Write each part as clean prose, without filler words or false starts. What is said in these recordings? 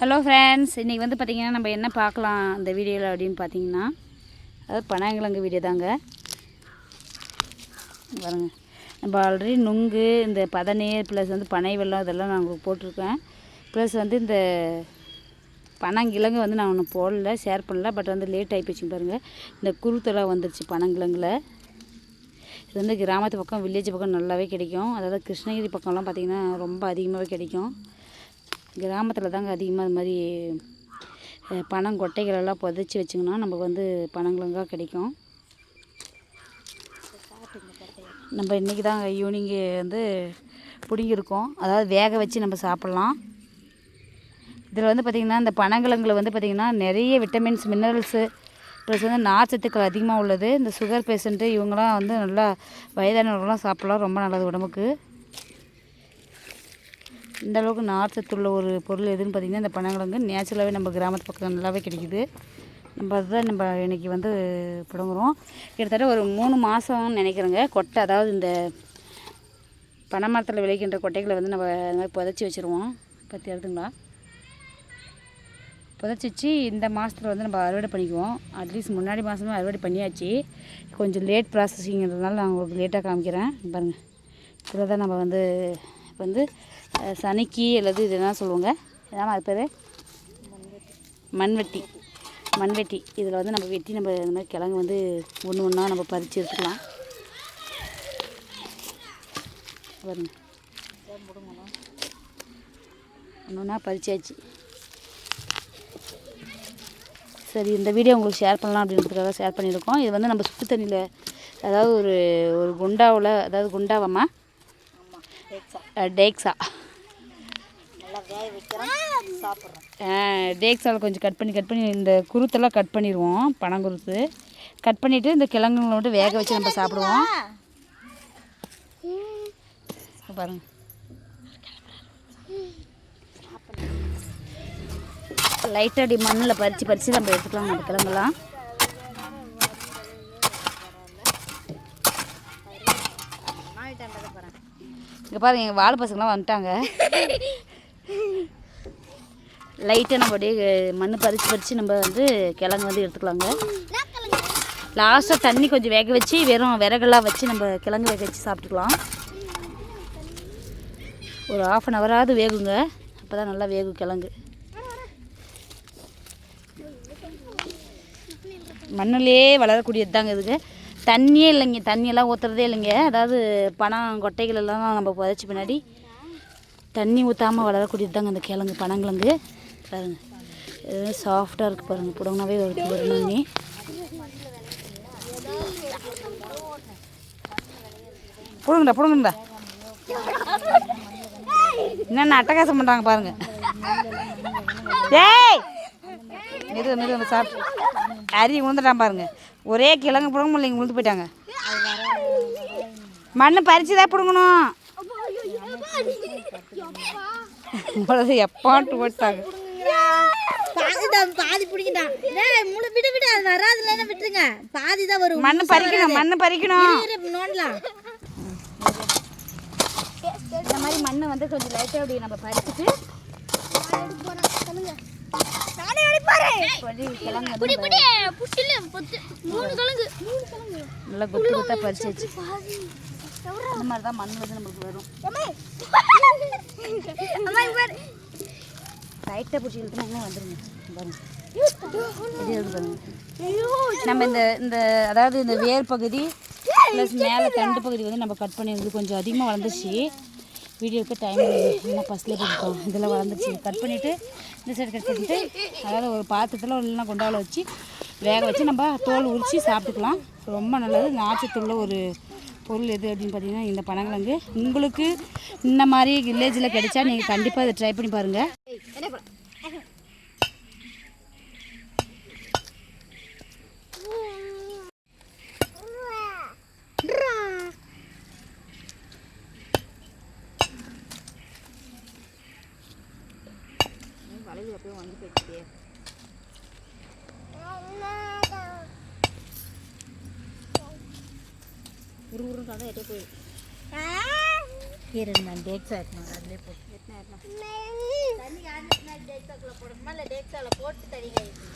Hello friends, இன்றைக்கி வந்து பார்த்திங்கன்னா நம்ம என்ன பார்க்கலாம் இந்த வீடியோவில் அப்படின்னு பார்த்தீங்கன்னா, அதாவது பனங்கிழங்கு வீடியோ தாங்க. பாருங்கள், நம்ம ஆல்ரெடி நுங்கு, இந்த பதநீர் ப்ளஸ் வந்து பனை வெல்லம் இதெல்லாம் நான் உங்களுக்கு போட்டிருக்கேன். ப்ளஸ் வந்து இந்த பனங்கிழங்கு வந்து நான் ஒன்று போடல, ஷேர் பண்ணல. பட் வந்து லேட் ஆகி போச்சு பாருங்கள். இந்த குருத்தெல்லாம் வந்துருச்சு பனங்கிழங்குல. இது வந்து கிராமத்து பக்கம், வில்லேஜ் பக்கம் நல்லாவே கிடைக்கும். அதாவது கிருஷ்ணகிரி பக்கம்லாம் பார்த்திங்கன்னா ரொம்ப அதிகமாகவே கிடைக்கும். கிராமத்தில் தாங்க அதிகமாக அது மாதிரி பனங்கொட்டைகளெல்லாம் புதைச்சி வச்சிங்கன்னா நமக்கு வந்து பனங்கிழங்காக கிடைக்கும். நம்ம இன்றைக்கி தாங்க ஈவினிங்கு வந்து பிடிங்கிருக்கோம். அதாவது வேக வச்சு நம்ம சாப்பிட்லாம். இதில் வந்து பார்த்திங்கன்னா இந்த பனங்கிழங்குல வந்து பார்த்திங்கன்னா நிறைய விட்டமின்ஸ், மினரல்ஸு ப்ளஸ் வந்து நார்ச்சத்துக்கள் அதிகமாக உள்ளது. இந்த சுகர் பேஷண்ட்டு இவங்களாம் வந்து நல்லா வயதானவர்கள்லாம் சாப்பிட்லாம், ரொம்ப நல்லது உடம்புக்கு. இந்த அளவுக்கு நார்ச்சத்துள்ள ஒரு பொருள் எதுன்னு பார்த்திங்கன்னா இந்த பனங்கிழங்கு. நேச்சுரலாகவே நம்ம கிராமத்து பக்கம் நல்லாவே கிடைக்குது. நம்ம அதுதான் நம்ம இன்றைக்கி வந்து பிடுங்குறோம். கிட்டத்தட்ட ஒரு 3 மாதம்னு நினைக்கிறேங்க. கொட்டை, அதாவது இந்த பனை மரத்தில் விளைக்கின்ற கொட்டைகளை வந்து நம்ம அது மாதிரி புதைச்சி வச்சுருவோம். பற்றி எடுத்துங்களா, புதைச்சி வச்சு இந்த மாதத்தில் வந்து நம்ம அறுவடை பண்ணிக்குவோம். அட்லீஸ்ட் முன்னாடி மாதமே அறுவடை பண்ணியாச்சு. கொஞ்சம் லேட் ப்ராசஸிங்கிறதுனால நான் உங்களுக்கு லேட்டாக காமிக்கிறேன். பாருங்கள், இதில் தான் நம்ம வந்து இப்போ வந்து சனிக்கி அல்லது இது என்ன சொல்லுவாங்க, இதான் அது பேர் மண்வெட்டி. மண்வெட்டி இதில் வந்து நம்ம வெட்டி நம்ம இந்த மாதிரி கிழங்கு வந்து ஒன்று ஒன்றா நம்ம பறித்து எடுத்துக்கலாம். பாருங்க, ஒன்று ஒன்றா பறிச்சாச்சு. சரி, இந்த வீடியோ உங்களுக்கு ஷேர் பண்ணலாம் அப்படின்றதுக்காக ஷேர் பண்ணியிருக்கோம். இது வந்து நம்ம சுடு தண்ணியில், அதாவது ஒரு குண்டாவில், அதாவது குண்டாவம்மா டேக்ஸா டேக்ஸாவில் கொஞ்சம் கட் பண்ணி இந்த குருத்தெல்லாம் கட் பண்ணிடுவோம். பனங்குருத்து கட் பண்ணிவிட்டு இந்த கிழங்குங்களை மட்டும் வேக வச்சு நம்ம சாப்பிடுவோம். பாருங்கள், லைட்டாக அப்படி மண்ணில் பறித்து நம்ம எடுத்துக்கலாம் நம்ம கிழங்கெல்லாம். இங்கே பாருங்கள், எங்கள் வாழை பசங்களாம் வந்துட்டாங்க. லைட்டாக நம்ம அப்படியே மண் பறித்து நம்ம வந்து கிழங்கு வந்து எடுத்துக்கலாங்க. லாஸ்ட்டாக தண்ணி கொஞ்சம் வேக வச்சு வெறும் விறகெல்லாம் வச்சு நம்ம கிழங்கு வேக வச்சு சாப்பிட்டுக்கலாம். ஒரு 1/2 ஹவராவது வேகுங்க, அப்போ தான் நல்லா வேகும் கிழங்கு. மண்ணிலே வளரக்கூடியது தாங்க இதுக்கு. தண்ணியே இல்லைங்க, தண்ணியெல்லாம் ஊற்றுறதே இல்லைங்க. அதாவது பனங்கொட்டைகள் எல்லாம் நம்ம புதைச்சி பின்னாடி தண்ணி ஊற்றாமல் வளரக்கூடியது தாங்க அந்த கிழங்கு, பனங்கிழங்கு. பாருங்கள், இது சாஃப்டாக இருக்குது பாருங்கள், புடங்கனாவே வரணும்னு. புடுங்கண்டா என்னென்ன அட்டகாசம் பண்ணுறாங்க பாருங்கள். ஏய், மெது சாப்பிட்டு அரி உழுந்துட்டான் பாருங்கள். ஒரே கிழங்கு பிடுங்க முடியல, இங்கே உழுந்து போயிட்டாங்க. மண் பறித்து தான் பிடுங்கணும். எப்பான்ட்டு போட்டாங்க. பாதி பிடிக்கிட்டான், விட்டு அது வராதுல விட்டுருங்க. பாதி தான் வரும். மண்ணு பறிக்கணும். இந்த மாதிரி மண்ணை வந்து கொஞ்சம் லைட்டாக அப்படி நம்ம பறிச்சுட்டு நல்லா கொத்து கொத்தா பறிச்சு வச்சு இந்த மாதிரி தான் மண் வந்து நம்மளுக்கு வரும். லைட்டாக பிடிச்சி இழுத்துனா இன்னும் வந்துடுங்க. பாருங்க, நம்ம இந்த அதாவது இந்த வேர் பகுதி ப்ளஸ் மேலே தண்டு பகுதி வந்து நம்ம கட் பண்ணியிருந்து கொஞ்சம் அதிகமாக வளர்ந்துச்சு. வீடியோவுக்கு டைம் என்ன ஃபஸ்ட்லேயே போட்டுட்டோம். இதெல்லாம் வளர்ந்துச்சு. கட் பண்ணிவிட்டு இந்த சைடு கட் பண்ணிவிட்டு, அதாவது ஒரு பாத்திரத்தில் இல்லைன்னா குண்டாவில் வச்சு வேக வச்சு நம்ம தோல் உரித்து சாப்பிட்டுக்கலாம். ரொம்ப நல்லது. நாச்சத்துள்ள ஒரு பொருள் எது அப்படின்னு பார்த்தீங்கன்னா இந்த பனங்கிழங்கு. உங்களுக்கு இந்த மாதிரி வில்லேஜில் கிடைச்சா நீங்கள் கண்டிப்பாக இதை ட்ரை பண்ணி பாருங்கள். வளைவு அப்படியே வந்து போயிடுச்சு. உருக்காக எட்டே போயிடும். நான் டேக்ஸ் ஆகிட்டேன், அதிலே போட்டு தண்ணி காஞ்சிச்சுன்னா டேக்ஸாக்குள்ள போடணுமா இல்லை டேக்ஸாவில் போட்டு தண்ணி காய்ச்சி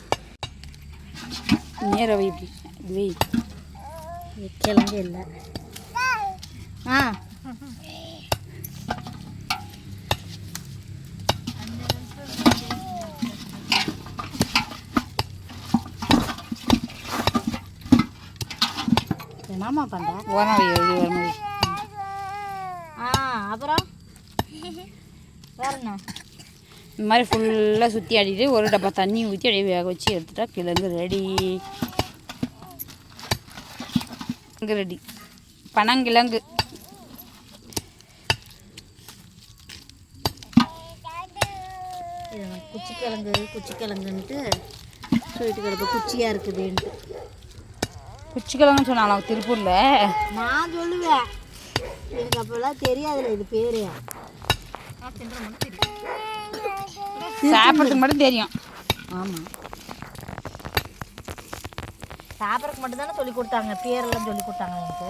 நேரம் வை இப்படி வை கிளம்பி இல்லை ஆ என்னம்மா பண்ணுற ஓரம் வை அப்படி ஓரம் வை ஆ அப்புறம் வேற என்ன இந்த மாதிரி ஃபுல்லாக சுற்றி ஆடிட்டு ஒரு டப்பா தண்ணி ஊற்றி அப்படியே வேக வச்சு எடுத்துட்டா கிழங்கு ரெடி. கிழங்கு ரெடி, பனங்கிழங்கு. இது குச்சிக்கிழங்குன்ட்டு சொல்லிட்டு கிடப்ப குச்சியாக இருக்குதுன்ட்டு குச்சிக்கிழங்குன்னு சொன்னாலும் திருப்பூரில் நான் சொல்லுவேன். எனக்கு அப்போல்லாம் தெரியாதுல்ல இது பேர். சாப்பிட்றதுக்கு மட்டும் தெரியும். ஆமாம், சாப்பிட்றதுக்கு மட்டும் தானே சொல்லி கொடுத்தாங்க, பேரெல்லாம் சொல்லி கொடுத்தாங்க எனக்கு.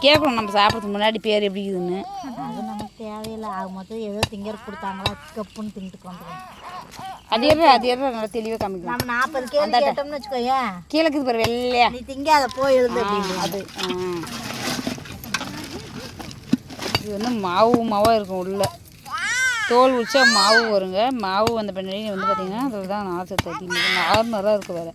கேட்கணும் நம்ம சாப்பிட்றதுக்கு முன்னாடி பேர் எப்படி இருக்குதுன்னு. அது நமக்கு தேவையில்லை. ஆக மொத்தம் ஏதோ திங்கர் கொடுத்தாங்களா கப்புன்னு தின்னுட்டு வந்துடும். அது ஏற நல்லா தெளிவாக காமிக்கலாம். நம்ம 40 கேள்வி கேட்டோம்னு வச்சுக்கோயேன், கீழே இருக்குது பாரு வெள்ளையா, நீ திங்காத போய் எழுந்து அப்படின்னு. அது இது வந்து மாவாக இருக்கும். உள்ள தோல் உரிச்சா மாவு வருங்க. மாவு வந்த பின்னாடி வந்து பார்த்திங்கன்னா அதில் தான் நார்ச்சத்து அதிகமாக நார்மலாக இருக்குது வேறு.